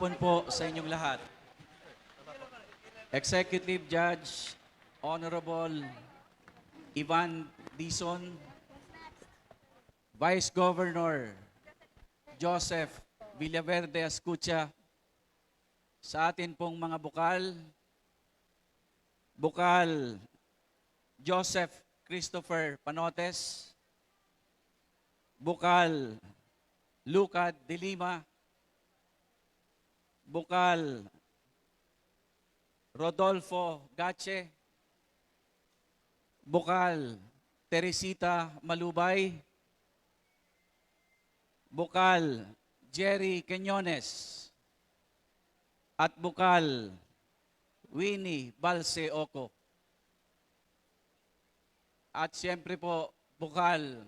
hapon po sa inyong lahat. Executive Judge, Honorable Ivan Dizon, Vice Governor Joseph Villaverde Escucha, sa atin pong mga Bukal Joseph Christopher Panotes, Bukal Lucad de Lima, Bukal Rodolfo Gache, Bukal Teresita Malubay, Bukal Jerry Quinones, at Bukal Winnie Balse Oco. At siyempre po, Bukal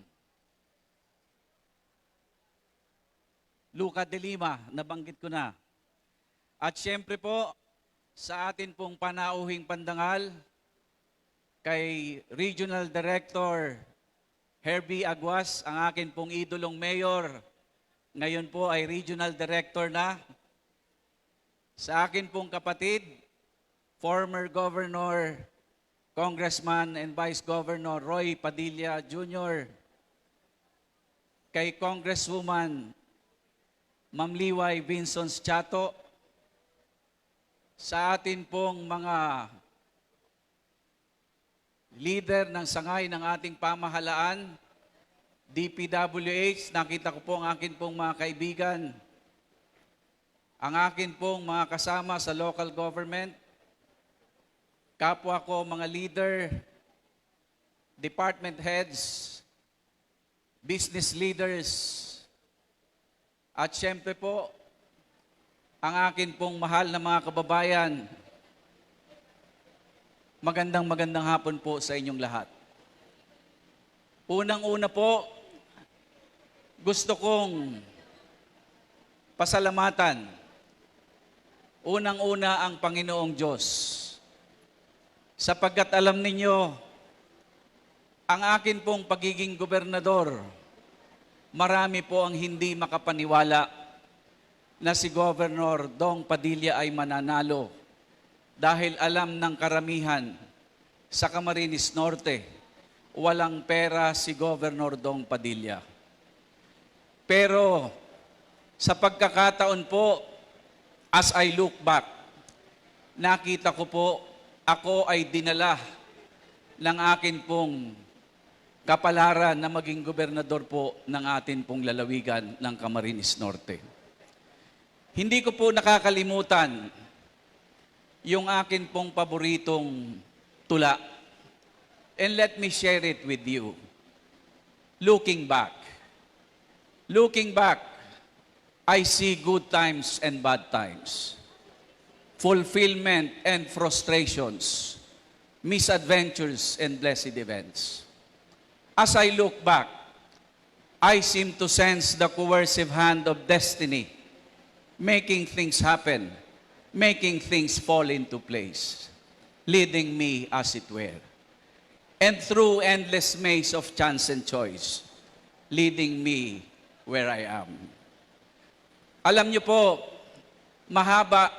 Lucad de Lima, nabanggit ko na. At siyempre po, sa atin pong panauhing pandangal, kay Regional Director Herbie Aguas, ang akin pong idolong mayor, ngayon po ay Regional Director na. Sa akin pong kapatid, former Governor, Congressman and Vice Governor Roy Padilla Jr., kay Congresswoman Ma'am Liway Vinsons Chato, sa atin pong mga leader ng sangay ng ating pamahalaan, DPWH, nakita ko po ang akin pong mga kaibigan, ang akin pong mga kasama sa local government, kapwa ko mga leader, department heads, business leaders, at siyempre po, ang akin pong mahal na mga kababayan, magandang hapon po sa inyong lahat. Unang-una po, gusto kong pasalamatan, unang-una ang Panginoong Diyos. Sapagkat alam ninyo, ang akin pong pagiging gobernador, marami po ang hindi makapaniwala na si Governor Dong Padilla ay mananalo dahil alam ng karamihan sa Camarines Norte, walang pera si Governor Dong Padilla. Pero sa pagkakataon po, as I look back, nakita ko po, ako ay dinala ng akin pong kapalaran na maging gobernador po ng atin pong lalawigan ng Camarines Norte. Hindi ko po nakakalimutan yung akin pong paboritong tula. And let me share it with you. Looking back, I see good times and bad times, fulfillment and frustrations, misadventures and blessed events. As I look back, I seem to sense the coercive hand of destiny, making things happen, making things fall into place, leading me as it were. And through endless maze of chance and choice, leading me where I am. Alam niyo po, mahaba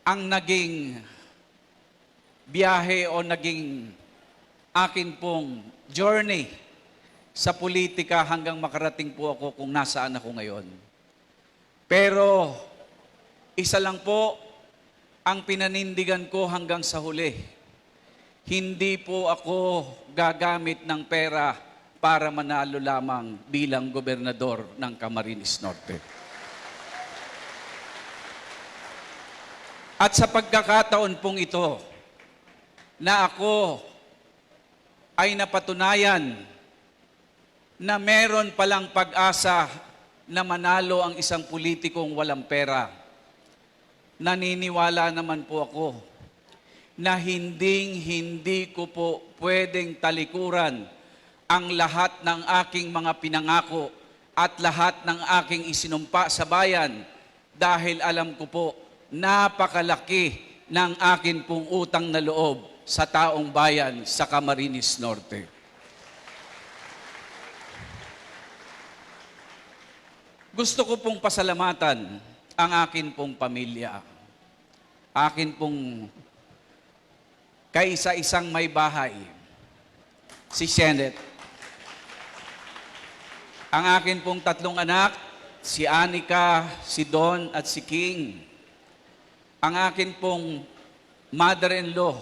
ang naging biyahe o naging akin pong journey sa politika hanggang makarating po ako kung nasaan ako ngayon. Pero isa lang po ang pinanindigan ko hanggang sa huli. Hindi po ako gagamit ng pera para manalo lamang bilang gobernador ng Camarines Norte. At sa pagkakataon pong ito, na ako ay napatunayan na meron palang pag-asa na manalo ang isang politikong walang pera. Naniniwala naman po ako na hindi ko po pwedeng talikuran ang lahat ng aking mga pinangako at lahat ng aking isinumpa sa bayan dahil alam ko po napakalaki ng akin pong utang na loob sa taong bayan sa Camarines Norte. Gusto ko pong pasalamatan ang akin pong pamilya. Akin pong kaisa-isang may bahay, si Janet. Ang akin pong tatlong anak, si Anika, si Don at si King. Ang akin pong mother-in-law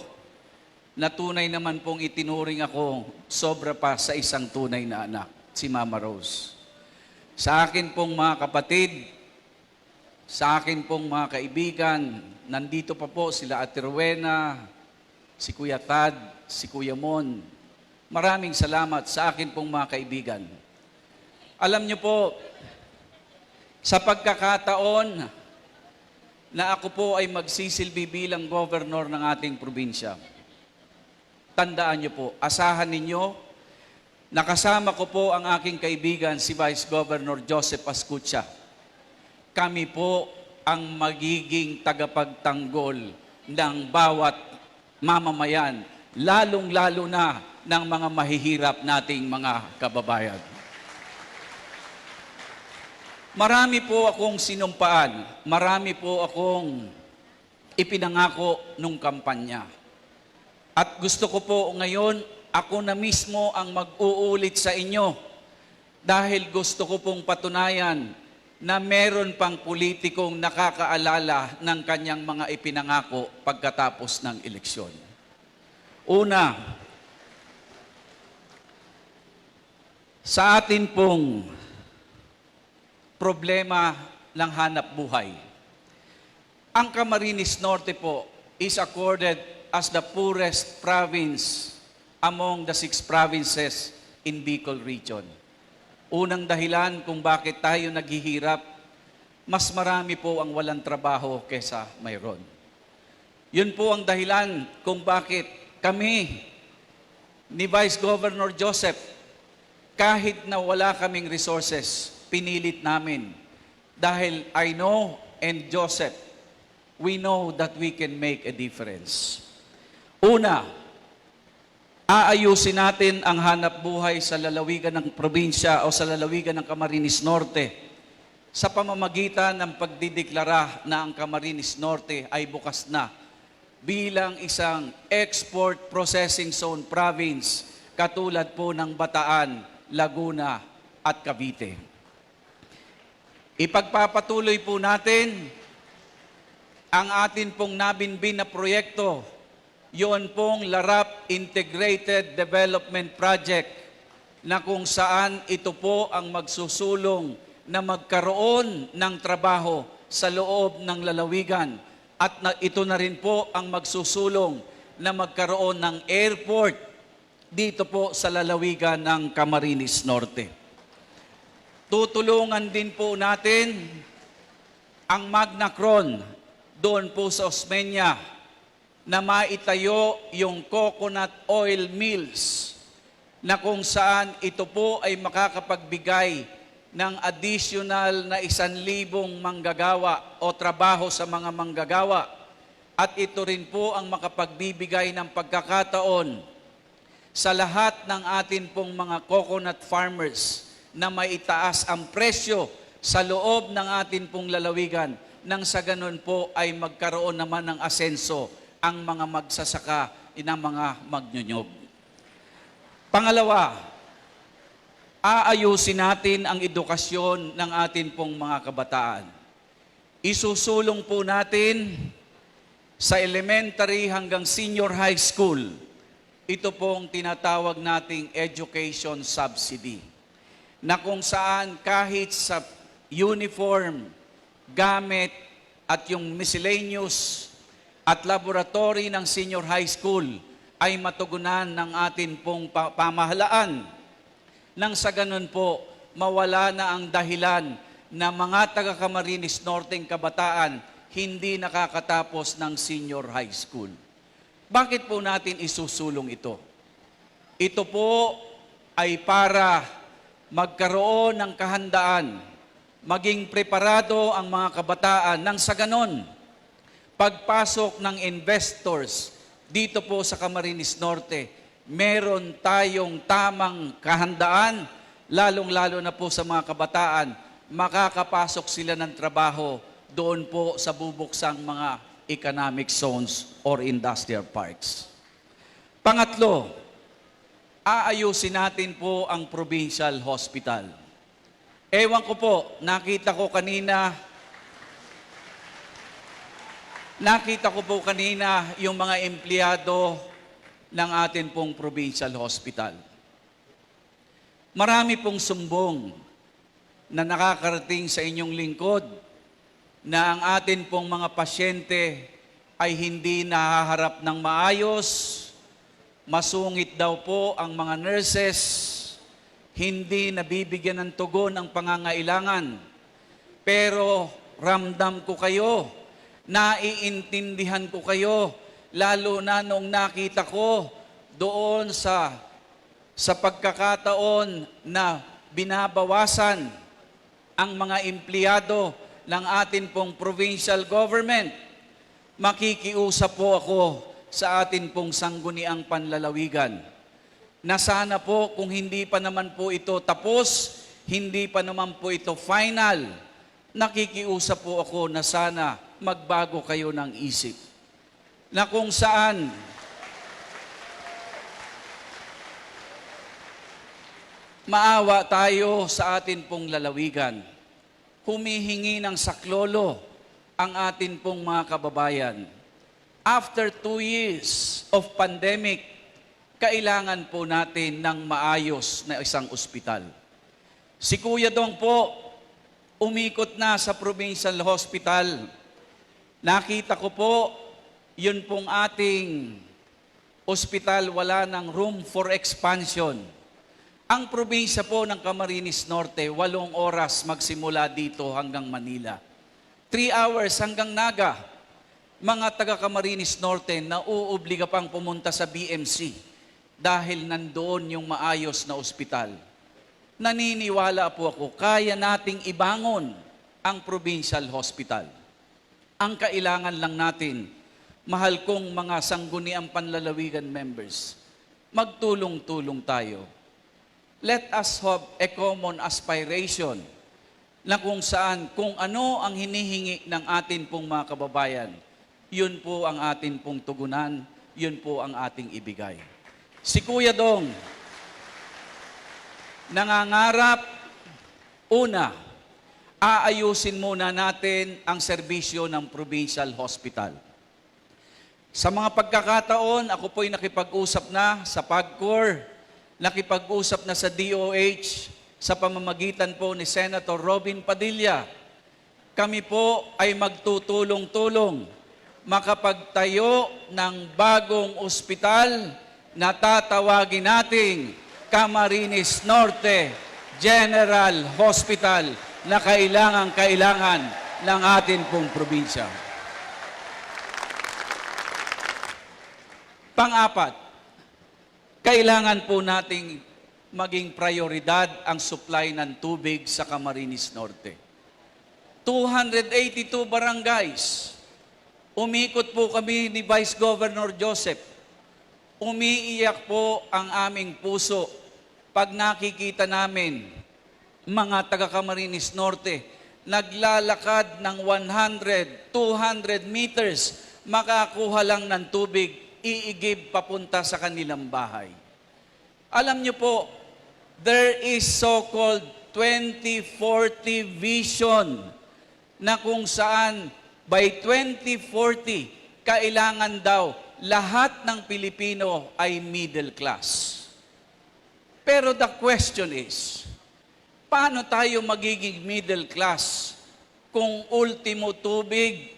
na tunay naman pong itinuring ako sobra pa sa isang tunay na anak, si Mama Rose. Sa akin pong mga kapatid, sa akin pong mga kaibigan, nandito pa po sila Ate Rowena, si Kuya Tad, si Kuya Mon. Maraming salamat sa akin pong mga kaibigan. Alam niyo po, sa pagkakataon na ako po ay magsisilbi bilang governor ng ating probinsya, tandaan niyo po, asahan ninyo, nakasama ko po ang aking kaibigan, si Vice Governor Joseph Ascutia. Kami po ang magiging tagapagtanggol ng bawat mamamayan, lalong-lalo na ng mga mahihirap nating mga kababayan. Marami po akong sinumpaan, marami po akong ipinangako nung kampanya. At gusto ko po ngayon, ako na mismo ang mag-uulit sa inyo dahil gusto ko pong patunayan na meron pang politikong nakakaalala ng kanyang mga ipinangako pagkatapos ng eleksyon. Una, sa atin pong problema ng hanap buhay, ang Camarines Norte po is accorded as the poorest province among the 6 provinces in Bicol Region. Unang dahilan kung bakit tayo naghihirap, mas marami po ang walang trabaho kesa mayroon. Yun po ang dahilan kung bakit kami ni Vice Governor Joseph, kahit na wala kaming resources, pinilit namin. Dahil I know and Joseph, we know that we can make a difference. Una, aayusin natin ang hanap buhay sa lalawigan ng probinsya o sa lalawigan ng Camarines Norte sa pamamagitan ng pagdideklara na ang Camarines Norte ay bukas na bilang isang export processing zone province katulad po ng Bataan, Laguna at Cavite. Ipagpapatuloy po natin ang atin pong nabinbin na proyekto, yon pong Larap Integrated Development Project na kung saan ito po ang magsusulong na magkaroon ng trabaho sa loob ng lalawigan at ito na rin po ang magsusulong na magkaroon ng airport dito po sa lalawigan ng Camarines Norte. Tutulungan din po natin ang Magna Cron doon po sa Osmeña na maitayo yung coconut oil mills na kung saan ito po ay makakapagbigay ng additional na 1,000 manggagawa o trabaho sa mga manggagawa. At ito rin po ang makapagbibigay ng pagkakataon sa lahat ng atin pong mga coconut farmers na maitaas ang presyo sa loob ng atin pong lalawigan nang sa ganun po ay magkaroon naman ng asenso ang mga magsasaka ng mga magnyunyog. Pangalawa, aayusin natin ang edukasyon ng atin pong mga kabataan. Isusulong po natin sa elementary hanggang senior high school, ito pong tinatawag nating education subsidy, na kung saan kahit sa uniform, gamit at yung miscellaneous at laboratory ng senior high school ay matugunan ng atin pong pamahalaan. Nang sa ganun po, mawala na ang dahilan na mga taga-Camarines Norteng kabataan hindi nakakatapos ng senior high school. Bakit po natin isusulong ito? Ito po ay para magkaroon ng kahandaan, maging preparado ang mga kabataan nang sa ganon, pagpasok ng investors dito po sa Camarines Norte, meron tayong tamang kahandaan, lalong-lalo na po sa mga kabataan, makakapasok sila ng trabaho doon po sa bubuksang mga economic zones or industrial parks. Pangatlo, aayusin natin po ang provincial hospital. Ewan ko po, nakita ko po kanina yung mga empleyado ng atin pong provincial hospital. Marami pong sumbong na nakakarating sa inyong lingkod na ang atin pong mga pasyente ay hindi nahaharap ng maayos, masungit daw po ang mga nurses, hindi nabibigyan ng tugon ang pangangailangan. Pero ramdam ko kayo, naiintindihan ko kayo, lalo na nung nakita ko doon sa pagkakataon na binabawasan ang mga empleyado ng atin pong provincial government. Makikiusap po ako sa atin pong sangguniang panlalawigan na sana po kung hindi pa naman po ito tapos, hindi pa naman po ito final, nakikiusap po ako na sana magbago kayo ng isip. Na kung saan maawa tayo sa atin pong lalawigan. Humihingi ng saklolo ang atin pong mga kababayan. After 2 years of pandemic, kailangan po natin ng maayos na isang ospital. Si Kuya Dong po, umikot na sa provincial hospital. Nakita ko po, yun pong ating ospital wala ng room for expansion. Ang probinsya po ng Camarines Norte, 8 oras magsimula dito hanggang Manila. 3 hours hanggang Naga. Mga taga Camarines Norte na uuobliga pang pumunta sa BMC dahil nandoon yung maayos na ospital. Naniniwala po ako, kaya nating ibangon ang provincial hospital. Ang kailangan lang natin, mahal kong mga sangguniang panlalawigan members, magtulong-tulong tayo. Let us have a common aspiration na kung saan, kung ano ang hinihingi ng atin pong mga kababayan, yun po ang atin pong tugunan, yun po ang ating ibigay. Si Kuya Dong, nangangarap, una, aayusin muna natin ang serbisyo ng provincial hospital. Sa mga pagkakataon, ako po'y nakipag-usap na sa PAGCOR, nakipag-usap na sa DOH sa pamamagitan po ni Senator Robin Padilla. Kami po ay magtutulong-tulong makapagtayo ng bagong ospital na tatawagin nating Camarines Norte General Hospital na kailangan ng atin pong probinsya. Pang-apat, kailangan po nating maging prioridad ang supply ng tubig sa Camarines Norte. 282 barangays. Umikot po kami ni Vice Governor Joseph. Umiiyak po ang aming puso pag nakikita namin mga taga Camarines Norte naglalakad ng 100, 200 meters, makakuha lang ng tubig, iigib papunta sa kanilang bahay. Alam niyo po, there is so-called 2040 vision na kung saan by 2040, kailangan daw lahat ng Pilipino ay middle class. Pero the question is, paano tayo magiging middle class kung ultimo tubig?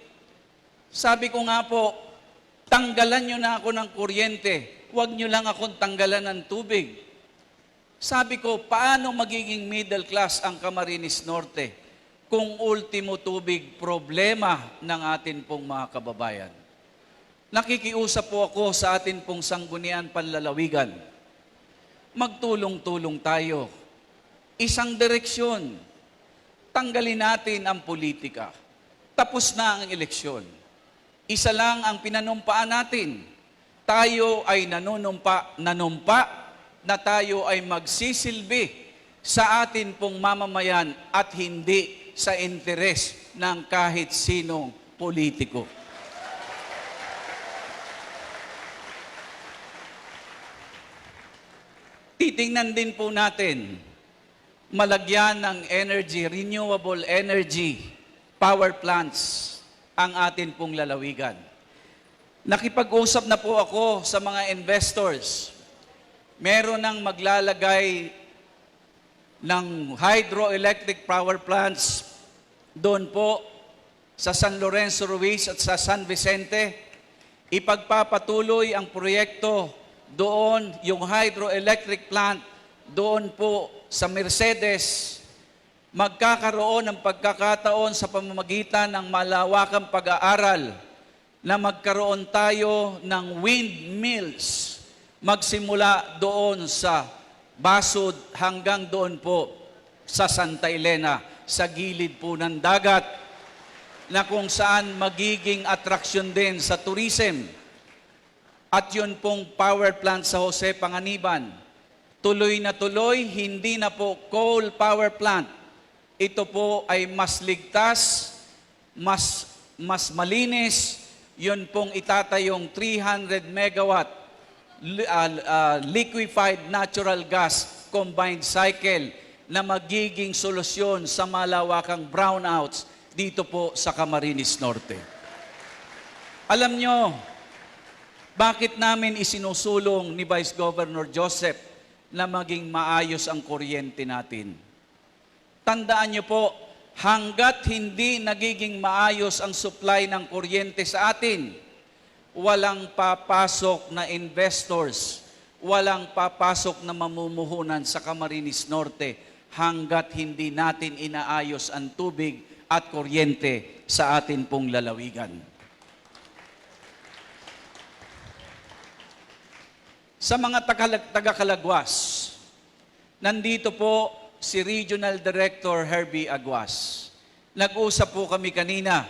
Sabi ko nga po, tanggalan nyo na ako ng kuryente, huwag nyo lang akong tanggalan ng tubig. Sabi ko, paano magiging middle class ang Camarines Norte kung ultimo tubig problema ng atin pong mga kababayan? Nakikiusap po ako sa atin pong sanggunian panlalawigan. Magtulong-tulong tayo. Isang direksyon. Tanggalin natin ang politika. Tapos na ang eleksyon. Isa lang ang pinanumpaan natin. Tayo ay nanunumpa na tayo ay magsisilbi sa atin pong mamamayan at hindi sa interes ng kahit sinong politiko. Titingnan din po natin, malagyan ng energy, renewable energy, power plants ang atin pong lalawigan. Nakipag-usap na po ako sa mga investors. Meron nang maglalagay ng hydroelectric power plants doon po sa San Lorenzo Ruiz at sa San Vicente. Ipagpapatuloy ang proyekto doon, yung hydroelectric plant doon po sa Mercedes. Magkakaroon ng pagkakataon sa pamamagitan ng malawakang pag-aaral na magkaroon tayo ng windmills. Magsimula doon sa Basud hanggang doon po sa Santa Elena, sa gilid po ng dagat, na kung saan magiging atraksyon din sa tourism. At yun pong power plant sa Jose Panganiban, tuloy na tuloy, hindi na po coal power plant. Ito po ay mas ligtas, mas malinis. Yun pong itatayong 300 megawatt liquefied natural gas combined cycle na magiging solusyon sa malawakang brownouts dito po sa Camarines Norte. Alam nyo, bakit namin isinusulong ni Vice Governor Joseph na maging maayos ang kuryente natin? Tandaan nyo po, hanggat hindi nagiging maayos ang supply ng kuryente sa atin, walang papasok na investors, walang papasok na mamumuhunan sa Camarines Norte hanggat hindi natin inaayos ang tubig at kuryente sa atin pong lalawigan. Sa mga taga-Calagwas, nandito po si Regional Director Herbie Aguas. Nag-usap po kami kanina.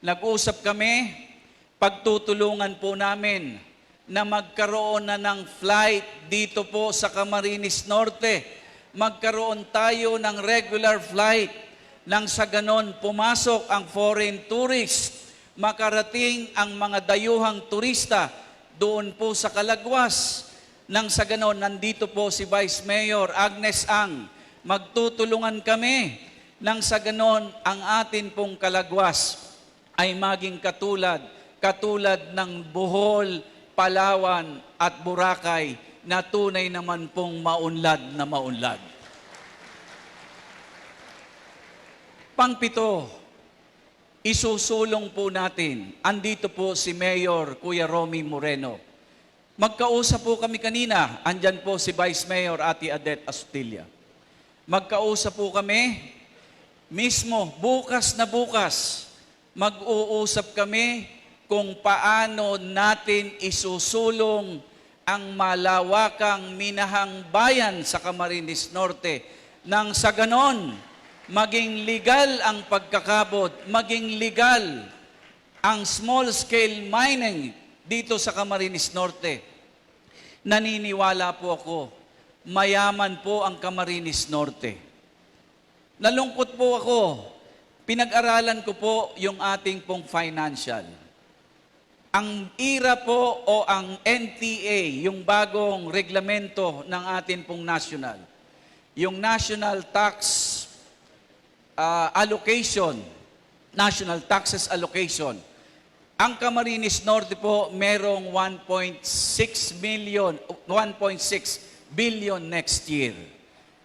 Nag-usap kami, pagtutulungan po namin na magkaroon na ng flight dito po sa Camarines Norte. Magkaroon tayo ng regular flight nang sa ganon pumasok ang foreign tourist, makarating ang mga dayuhang turista doon po sa Calagwas. Nang sa ganon, nandito po si Vice Mayor Agnes Ang. Magtutulungan kami nang sa ganon ang atin pong Calagwas ay maging katulad ng Bohol, Palawan at Boracay na tunay naman pong maunlad na maunlad. Pangpito, isusulong po natin. Andito po si Mayor Kuya Romy Moreno. Magkausap po kami kanina. Andyan po si Vice Mayor Ate Adet Astilla. Magkausap po kami. Mismo, bukas na bukas, mag-uusap kami kung paano natin isusulong ang malawakang minahang bayan sa Camarines Norte. Nang sa ganon, maging legal ang pagkakabot, maging legal ang small-scale mining dito sa Camarines Norte. Naniniwala po ako, mayaman po ang Camarines Norte. Nalungkot po ako, pinag-aralan ko po yung ating pong financial. Ang IRA po o ang NTA, yung bagong reglamento ng atin pong national, yung National Tax Allocation, National Taxes Allocation. Ang Camarines Norte po merong 1.6 billion next year.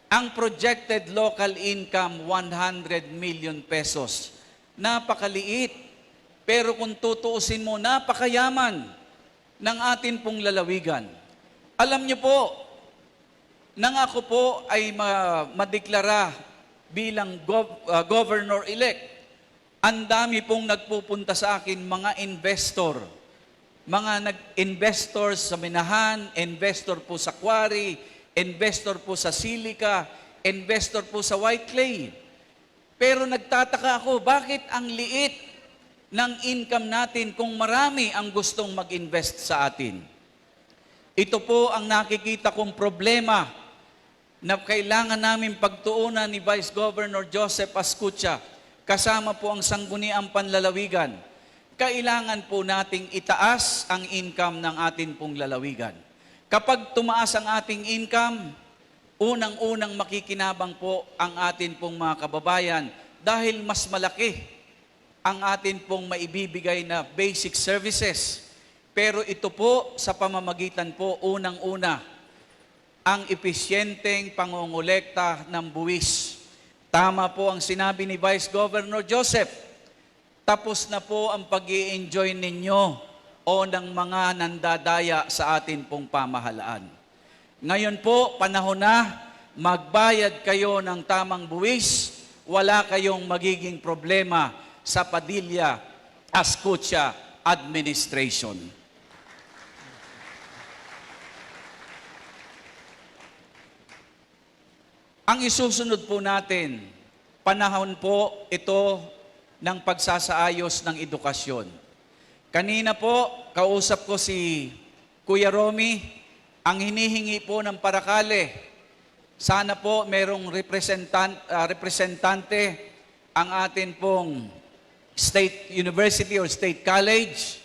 Ang projected local income, 100 million pesos. Napakaliit. Pero kung tutuusin mo, napakayaman ng atin pong lalawigan. Alam niyo po, nang ako po ay madeklara bilang governor-elect, ang dami pong nagpupunta sa akin, mga investor. Mga nag-investors sa Minahan, investor po sa Quarry, investor po sa Silica, investor po sa White Clay. Pero nagtataka ako, bakit ang liit ng income natin kung marami ang gustong mag-invest sa atin? Ito po ang nakikita kong problema na kailangan namin pagtuunan ni Vice Governor Joseph Ascutia, kasama po ang Sangguniang Panlalawigan, kailangan po nating itaas ang income ng atin pong lalawigan. Kapag tumaas ang ating income, unang-unang makikinabang po ang atin pong mga kababayan dahil mas malaki ang atin pong maibibigay na basic services. Pero ito po sa pamamagitan po unang-una ang episyenteng pangongolekta ng buwis. Tama po ang sinabi ni Vice Governor Joseph, tapos na po ang pag-i-enjoy ninyo o ng mga nandadaya sa atin pong pamahalaan. Ngayon po, panahon na, magbayad kayo ng tamang buwis, wala kayong magiging problema sa Padilla Ascutia administration. Ang isusunod po natin, panahon po ito ng pagsasaayos ng edukasyon. Kanina po, kausap ko si Kuya Romy, ang hinihingi po ng Paracale, sana po merong representante ang atin pong State University or State College.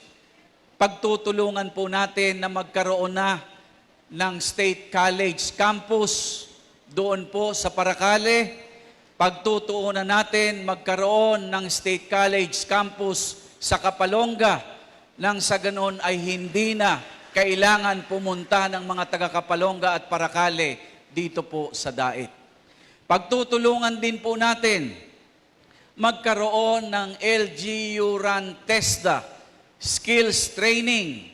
Pagtutulungan po natin na magkaroon na ng State College campus doon po sa Paracale. Pagtutuunan natin magkaroon ng State College campus sa Kapalonga nang sa ganon ay hindi na kailangan pumunta ng mga taga-Kapalonga at Paracale dito po sa Dait. Pagtutulungan din po natin magkaroon ng LGU Run TESDA skills training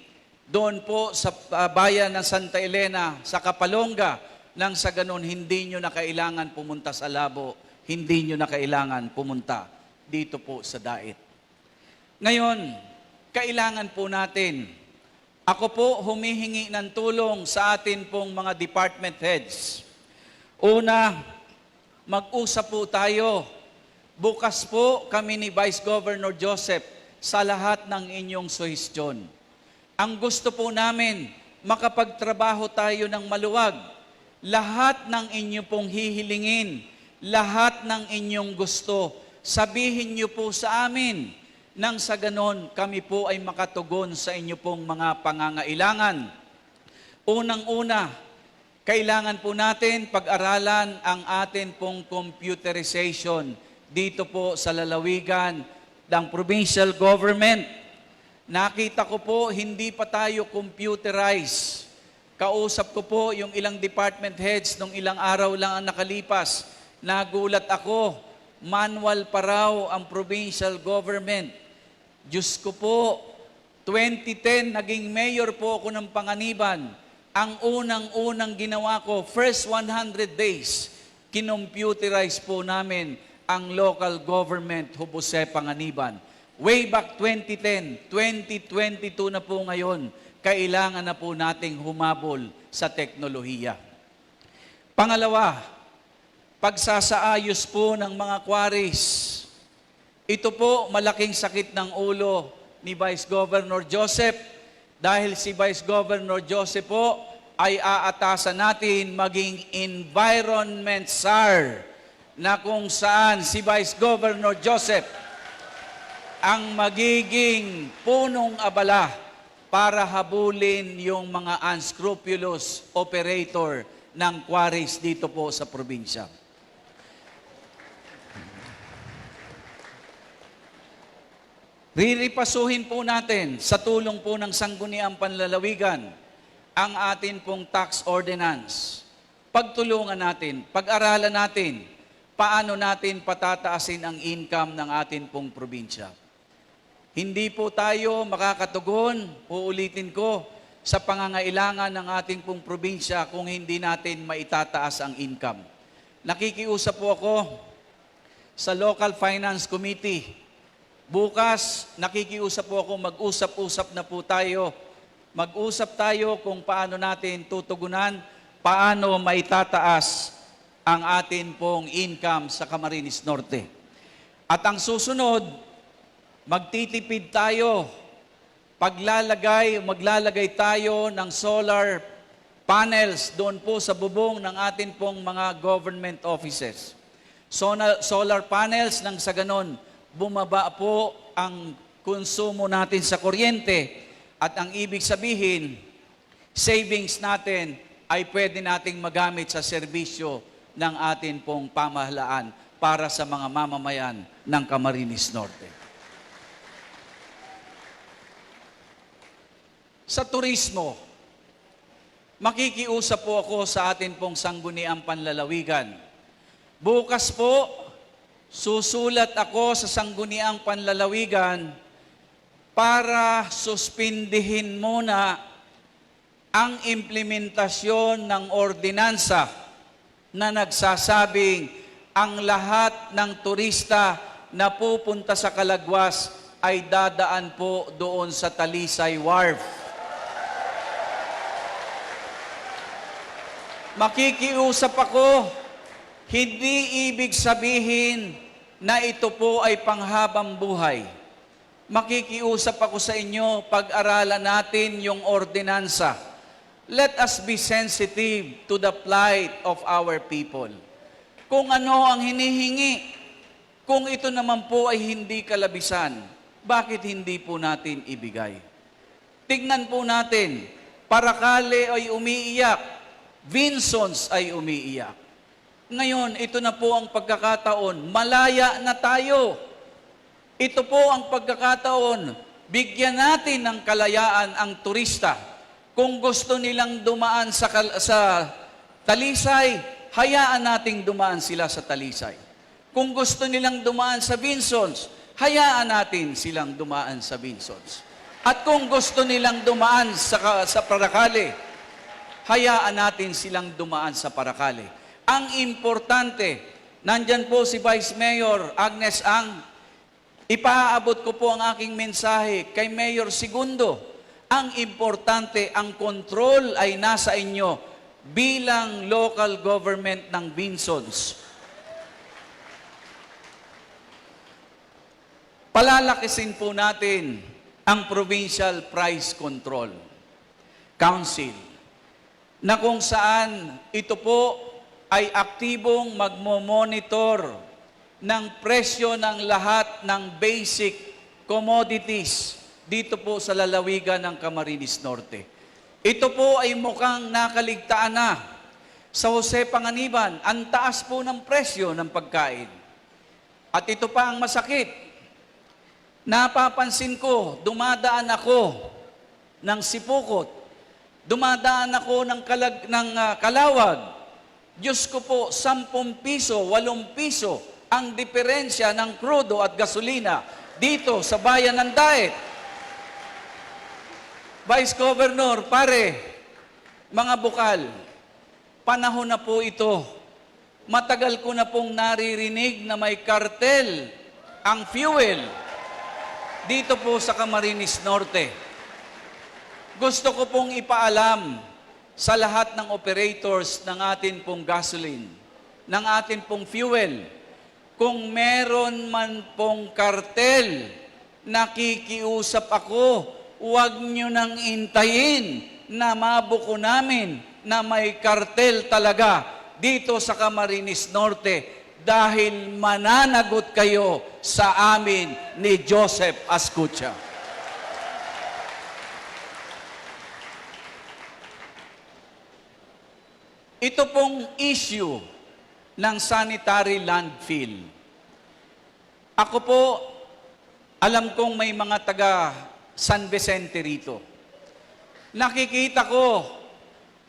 doon po sa bayan ng Santa Elena sa Kapalonga nang sa ganon hindi nyo na kailangan pumunta sa Labo, hindi nyo na kailangan pumunta dito po sa Dait. Ngayon, kailangan po natin, ako po humihingi ng tulong sa atin pong mga department heads. Una, mag-usap po tayo. Bukas po kami ni Vice Governor Joseph sa lahat ng inyong suhestyon. Ang gusto po namin, makapagtrabaho tayo ng maluwag. Lahat ng inyo pong hihilingin, lahat ng inyong gusto, sabihin niyo po sa amin. Nang sa ganon, kami po ay makatugon sa inyo pong mga pangangailangan. Unang-una, kailangan po natin pag-aralan ang atin pong computerization dito po sa lalawigan ng provincial government. Nakita ko po, hindi pa tayo computerized. Kausap ko po yung ilang department heads nung ilang araw lang ang nakalipas. Nagulat ako, manual pa raw ang provincial government. Diyos ko po, 2010, naging mayor po ako ng Panganiban. Ang unang-unang ginawa ko, first 100 days, kinomputerize po namin ang local government, Hubose, Panganiban. Way back 2010, 2022 na po ngayon, kailangan na po nating humabol sa teknolohiya. Pangalawa, pagsasaayos po ng mga quarries. Ito po malaking sakit ng ulo ni Vice Governor Joseph dahil si Vice Governor Joseph po ay aatasan natin maging environment czar na kung saan si Vice Governor Joseph ang magiging punong abala para habulin yung mga unscrupulous operator ng quarries dito po sa probinsya. Riripasuhin po natin sa tulong po ng Sangguniang Panlalawigan ang atin pong tax ordinance. Pagtulungan natin, pag-aralan natin, paano natin patataasin ang income ng atin pong probinsya. Hindi po tayo makakatugon, uulitin ko, sa pangangailangan ng ating pong probinsya kung hindi natin maitataas ang income. Nakikiusap po ako sa Local Finance Committee. Bukas, nakikiusap po ako, mag-usap-usap na po tayo. Mag-usap tayo kung paano natin tutugunan, paano maitataas ang atin pong income sa Camarines Norte. At ang susunod, magtitipid tayo. Maglalagay tayo ng solar panels doon po sa bubong ng atin pong mga government offices. Solar panels nang sa ganon, bumaba po ang konsumo natin sa kuryente at ang ibig sabihin, savings natin ay pwede nating magamit sa serbisyo ng atin pong pamahalaan para sa mga mamamayan ng Camarines Norte. Sa turismo, makikiusap po ako sa atin pong sangguniang panlalawigan. Bukas po, susulat ako sa sangguniang panlalawigan para suspindihin muna ang implementasyon ng ordinansa na nagsasabing ang lahat ng turista na pupunta sa Calagwas ay dadaan po doon sa Talisay Wharf. Makikiusap ako, hindi ibig sabihin na ito po ay panghabang buhay. Makikiusap ako sa inyo, pag-aralan natin yung ordinansa. Let us be sensitive to the plight of our people. Kung ano ang hinihingi, kung ito naman po ay hindi kalabisan, bakit hindi po natin ibigay? Tignan po natin, Paracale ay umiiyak, Vinsons ay umiiyak. Ngayon, ito na po ang pagkakataon, malaya na tayo. Ito po ang pagkakataon, bigyan natin ng kalayaan ang turista. Kung gusto nilang dumaan sa Talisay, hayaan nating dumaan sila sa Talisay. Kung gusto nilang dumaan sa Vinsons, hayaan natin silang dumaan sa Vinsons. At kung gusto nilang dumaan sa Paracale, hayaan natin silang dumaan sa Paracale. Ang importante, nandyan po si Vice Mayor Agnes Ang, ipaabot ko po ang aking mensahe kay Mayor Segundo. Ang importante, ang control ay nasa inyo bilang local government ng Vinsons. Palalakisin po natin ang Provincial Price Control Council na kung saan ito po ay aktibong magmo-monitor ng presyo ng lahat ng basic commodities dito po sa lalawigan ng Camarines Norte. Ito po ay mukhang nakaligtaan na. Sa Jose Panganiban, ang taas po ng presyo ng pagkain. At ito pa ang masakit. Napapansin ko, dumadaan ako ng Sipukot, dumadaan ako ng Kalawag. Diyos ko po, 10 piso, 8 piso ang diferensya ng krudo at gasolina dito sa bayan ng Daet. Vice Governor, pare, mga bukal, panahon na po ito. Matagal ko na pong naririnig na may kartel ang fuel dito po sa Camarines Norte. Gusto ko pong ipaalam sa lahat ng operators ng atin pong gasoline, ng atin pong fuel, kung meron man pong kartel, nakikiusap ako, huwag nyo nang intayin na mabuko namin na may kartel talaga dito sa Camarines Norte dahil mananagot kayo sa amin ni Joseph Ascutia. Ito pong issue ng sanitary landfill. Ako po, alam kong may mga taga San Vicente rito. Nakikita ko,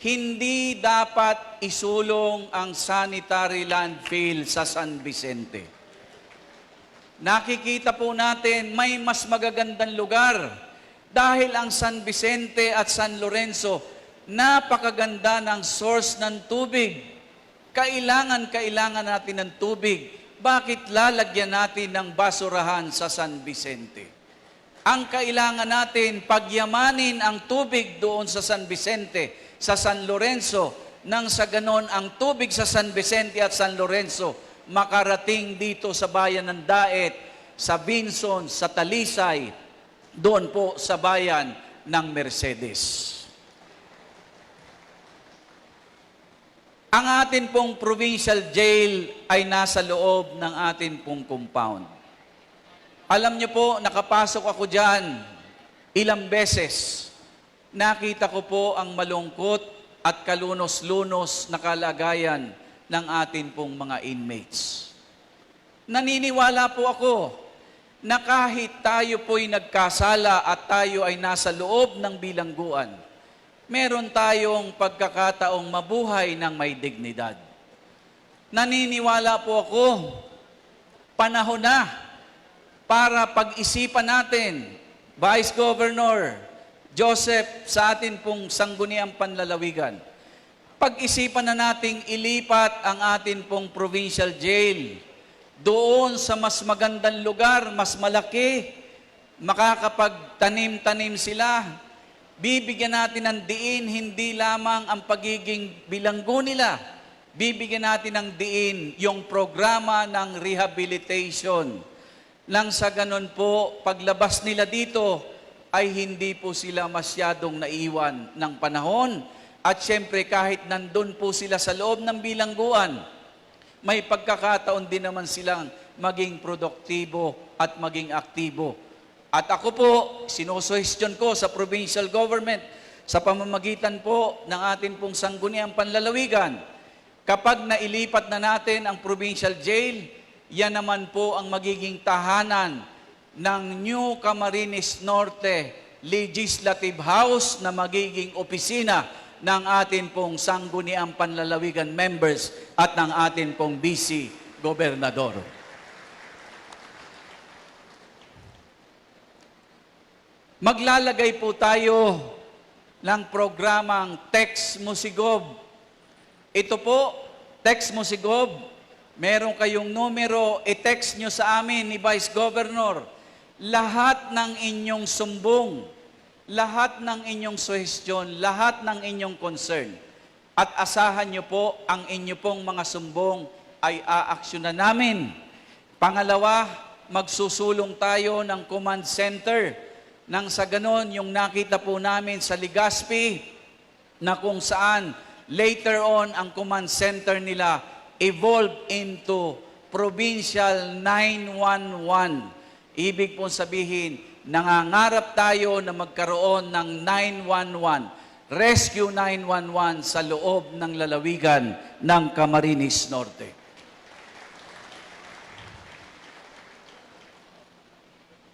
hindi dapat isulong ang sanitary landfill sa San Vicente. Nakikita po natin, may mas magagandang lugar dahil ang San Vicente at San Lorenzo napakaganda ng source ng tubig. Kailangan natin ng tubig. Bakit lalagyan natin ng basurahan sa San Vicente? Ang kailangan natin, pagyamanin ang tubig doon sa San Vicente, sa San Lorenzo, nang sa ganon ang tubig sa San Vicente at San Lorenzo makarating dito sa bayan ng Daet, sa Binson, sa Talisay, doon po sa bayan ng Mercedes. Ang atin pong provincial jail ay nasa loob ng atin pong compound. Alam niyo po, nakapasok ako dyan ilang beses. Nakita ko po ang malungkot at kalunos-lunos na kalagayan ng atin pong mga inmates. Naniniwala po ako na kahit tayo po'y nagkasala at tayo ay nasa loob ng bilangguan, meron tayong pagkakataong mabuhay ng may dignidad. Naniniwala po ako, panahon na para pag-isipan natin, Vice Governor Joseph, sa atin pong sangguniang panlalawigan, pag-isipan na nating ilipat ang atin pong provincial jail doon sa mas magandang lugar, mas malaki, makakapagtanim-tanim sila. Bibigyan natin ng diin, hindi lamang ang pagiging bilanggo nila. Bibigyan natin ng diin yung programa ng rehabilitation. Nang sa ganun po, paglabas nila dito, ay hindi po sila masyadong naiwan ng panahon. At syempre, kahit nandun po sila sa loob ng bilangguan, may pagkakataon din naman silang maging produktibo at maging aktibo. At ako po, sinusuhestyon ko sa provincial government, sa pamamagitan po ng atin pong sangguniang panlalawigan, kapag nailipat na natin ang provincial jail, yan naman po ang magiging tahanan ng New Camarines Norte Legislative House na magiging opisina ng atin pong sangguniang panlalawigan members at ng atin pong BC Gobernador. Maglalagay po tayo ng programang Text Musigob. Ito po, Text Musigob, meron kayong numero, i-text nyo sa amin ni Vice Governor lahat ng inyong sumbong, lahat ng inyong suhestyon, lahat ng inyong concern. At asahan nyo po ang inyo pong mga sumbong ay aaksyonan namin. Pangalawa, magsusulong tayo ng command center nang sa ganon yung nakita po namin sa Legazpi na kung saan later on ang command center nila evolve into Provincial 911. Ibig pong sabihin, nangangarap tayo na magkaroon ng 911, Rescue 911 sa loob ng lalawigan ng Camarines Norte.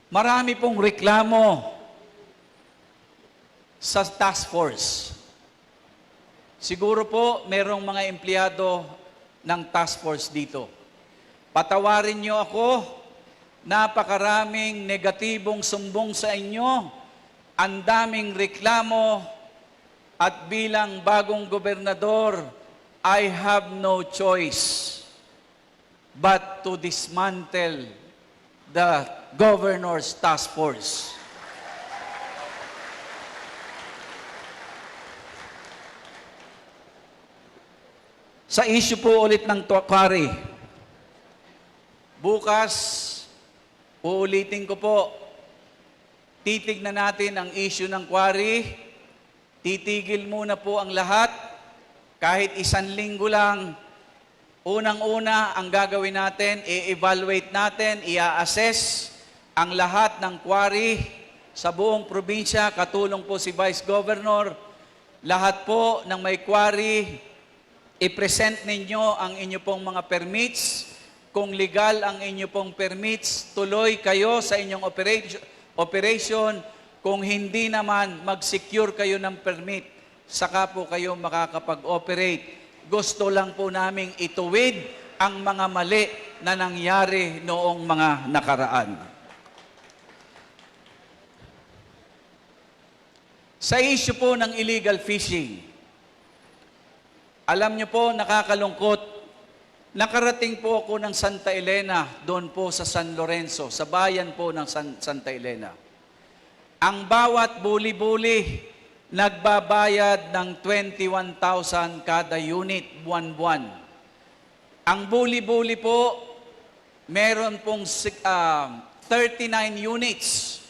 Marami pong reklamo sa task force. Siguro po merong mga empleyado ng task force dito. Patawarin niyo ako, napakaraming negatibong sumbong sa inyo, ang daming reklamo, at bilang bagong gobernador, I have no choice but to dismantle the governor's task force. Sa issue po ulit ng quarry, bukas, uulitin ko po, titignan natin ang issue ng quarry, titigil muna po ang lahat, kahit 1 linggo lang. Unang-una, ang gagawin natin, i-evaluate natin, i-assess ang lahat ng quarry sa buong probinsya, katulong po si Vice Governor. Lahat po ng may quarry, i-present ninyo ang inyo pong mga permits. Kung legal ang inyo pong permits, tuloy kayo sa inyong operation. Kung hindi naman, mag-secure kayo ng permit. Saka po kayo makakapag-operate. Gusto lang po naming ituwid ang mga mali na nangyari noong mga nakaraan. Sa issue po ng illegal fishing, alam niyo po, nakakalungkot, nakarating po ako ng Santa Elena, doon po sa San Lorenzo, sa bayan po ng Santa Elena. Ang bawat buli-buli, nagbabayad ng 21,000 kada unit buwan-buwan. Ang buli-buli po, meron pong 39 units.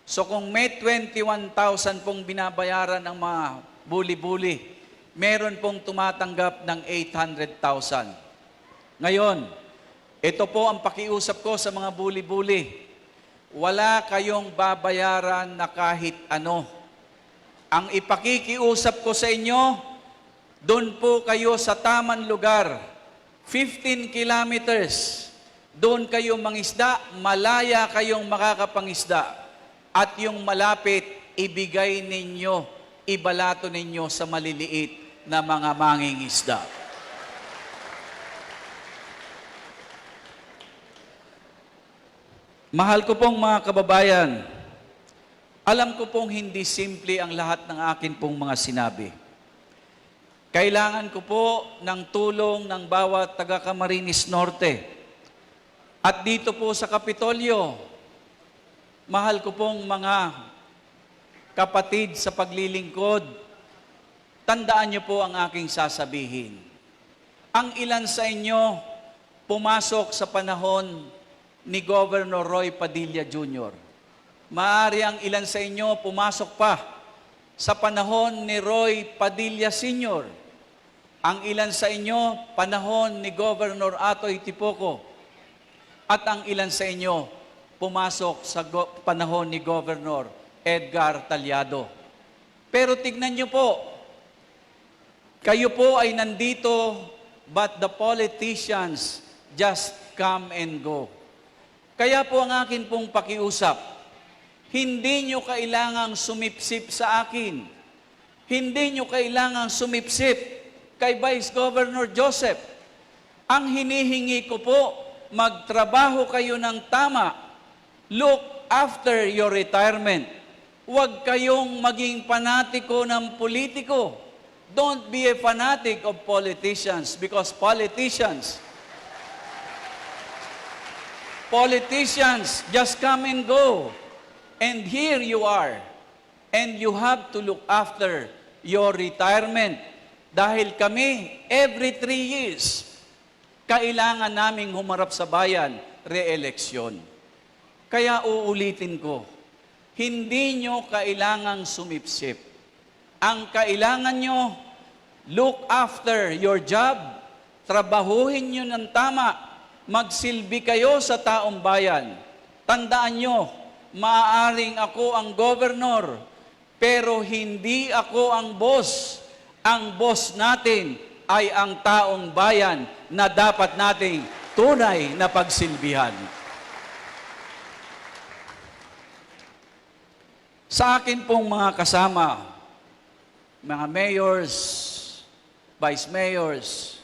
So kung may 21,000 pong binabayaran ng mga buli-buli, meron pong tumatanggap ng 800,000. Ngayon, ito po ang pakiusap ko sa mga buli-buli. Wala kayong babayaran na kahit ano. Ang ipakikiusap ko sa inyo, doon po kayo sa tamang lugar, 15 kilometers, doon kayo mangisda, malaya kayong makakapangisda. At yung malapit, ibigay ninyo, ibalato ninyo sa maliliit na mga mangingisda. Mahal ko pong mga kababayan, alam ko pong hindi simple ang lahat ng akin pong mga sinabi. Kailangan ko po ng tulong ng bawat taga Camarines Norte. At dito po sa Kapitolyo, mahal ko pong mga kapatid sa paglilingkod, tandaan niyo po ang aking sasabihin. Ang ilan sa inyo pumasok sa panahon ni Governor Roy Padilla Jr. Maaari ang ilan sa inyo pumasok pa sa panahon ni Roy Padilla Sr. Ang ilan sa inyo, panahon ni Governor Atoy Tipoco. At ang ilan sa inyo, pumasok sa panahon ni Governor Edgar Talyado. Pero tignan niyo po, kayo po ay nandito, but the politicians just come and go. Kaya po ang akin pong pakiusap, hindi nyo kailangang sumipsip sa akin. Hindi nyo kailangang sumipsip kay Vice Governor Joseph. Ang hinihingi ko po, magtrabaho kayo ng tama. Look after your retirement. Huwag kayong maging panatiko ng politiko. Don't be a fanatic of politicians because politicians just come and go. And here you are. And you have to look after your retirement. Dahil kami, every 3 years, kailangan naming humarap sa bayan, re-eleksyon. Kaya uulitin ko, hindi nyo kailangang sumipsip. Ang kailangan nyo, look after your job, trabahuhin nyo ng tama, magsilbi kayo sa taong bayan. Tandaan nyo, maaaring ako ang governor, pero hindi ako ang boss. Ang boss natin ay ang taong bayan na dapat nating tunay na pagsilbihan. Sa akin pong mga kasama, mga mayors, vice mayors,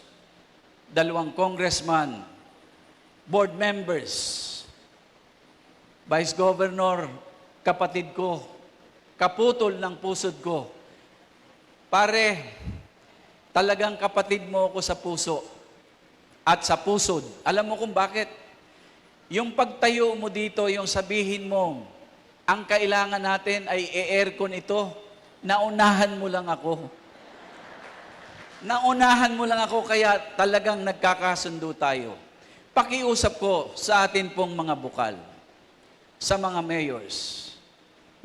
2 congressman, board members, Vice Governor, kapatid ko, kaputol ng pusod ko. Pare, talagang kapatid mo ako sa puso at sa pusod. Alam mo kung bakit? Yung pagtayo mo dito, yung sabihin mo, ang kailangan natin ay e-aircon ito, naunahan mo lang ako. Naunahan mo lang ako, kaya talagang nagkakasundo tayo. Pakiusap ko sa atin pong mga bukal, sa mga mayors,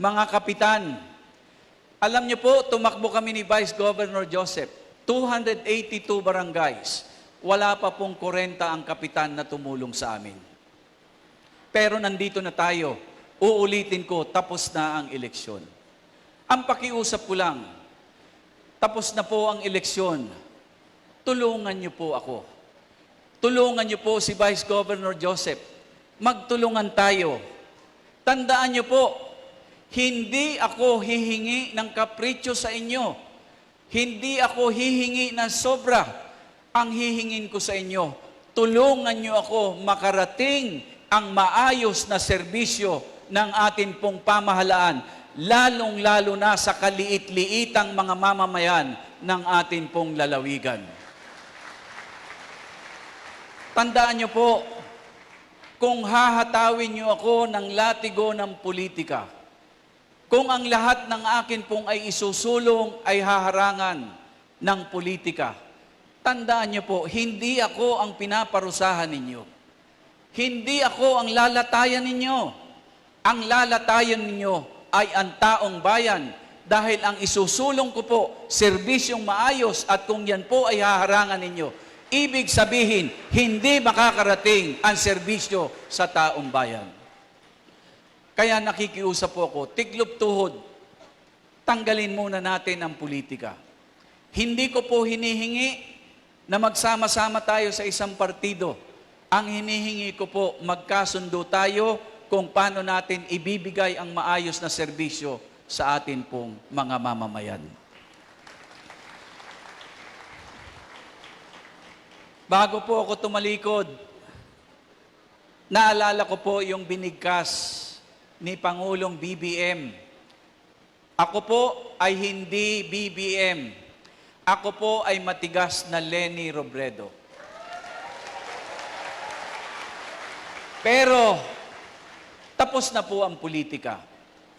mga kapitan. Alam niyo po, tumakbo kami ni Vice Governor Joseph, 282 barangays. Wala pa pong 40 ang kapitan na tumulong sa amin. Pero nandito na tayo, uulitin ko, tapos na ang eleksyon. Ang pakiusap ko lang, tapos na po ang eleksyon, tulungan niyo po ako. Tulungan niyo po si Vice Governor Joseph. Magtulungan tayo. Tandaan niyo po, hindi ako hihingi ng kapritsyo sa inyo. Hindi ako hihingi ng sobra. Ang hihingin ko sa inyo, tulungan niyo ako makarating ang maayos na serbisyo ng atin pong pamahalaan, lalong-lalo na sa kaliit-liitang mga mamamayan ng atin pong lalawigan. Tandaan niyo po, kung hahatawin niyo ako ng latigo ng politika, kung ang lahat ng akin pong ay isusulong ay haharangan ng politika, tandaan niyo po, hindi ako ang pinaparusahan ninyo. Hindi ako ang lalatayan ninyo. Ang lalatayan ninyo ay ang taong bayan dahil ang isusulong ko po, serbisyong maayos at kung yan po ay haharangan ninyo, ibig sabihin, hindi makakarating ang serbisyo sa taong bayan. Kaya nakikiusap po ako, tiglop tuhod, tanggalin muna natin ang politika. Hindi ko po hinihingi na magsama-sama tayo sa isang partido. Ang hinihingi ko po, magkasundo tayo kung paano natin ibibigay ang maayos na serbisyo sa atin pong mga mamamayan. Bago po ako tumalikod, naalala ko po yung binigkas ni Pangulong BBM. Ako po ay hindi BBM. Ako po ay matigas na Leni Robredo. Pero, tapos na po ang politika.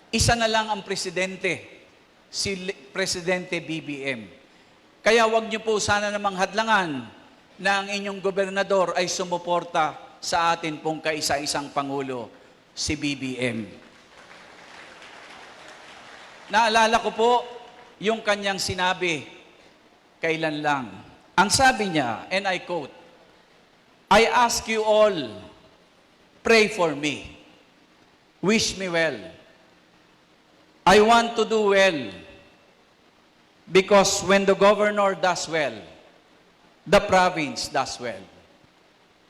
Isa na lang ang presidente, si Presidente BBM. Kaya wag niyo po sana namang hadlangan na ang inyong gobernador ay sumuporta sa atin pong kaisa-isang Pangulo, si BBM. Naalala ko po yung kanyang sinabi, kailan lang. Ang sabi niya, and I quote, "I ask you all, pray for me. Wish me well. I want to do well. Because when the governor does well, the province does well.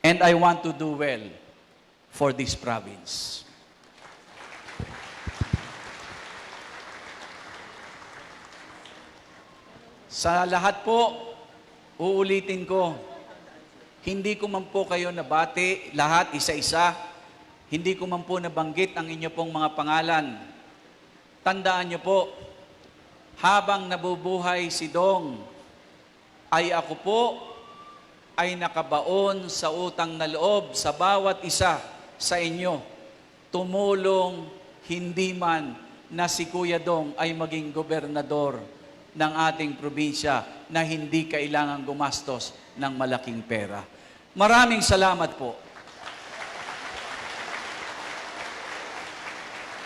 And I want to do well for this province." Sa lahat po, uulitin ko, hindi ko man po kayo nabati, lahat isa-isa, hindi ko man po nabanggit ang inyo pong mga pangalan. Tandaan niyo po, habang nabubuhay si Dong, ay ako po ay nakabaon sa utang na loob sa bawat isa sa inyo. Tumulong hindi man na si Kuya Dong ay maging gobernador ng ating probinsya na hindi kailangang gumastos ng malaking pera. Maraming salamat po.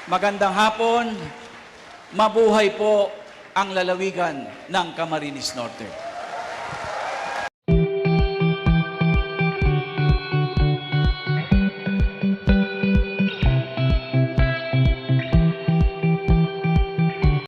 Magandang hapon, mabuhay po ang lalawigan ng Camarines Norte.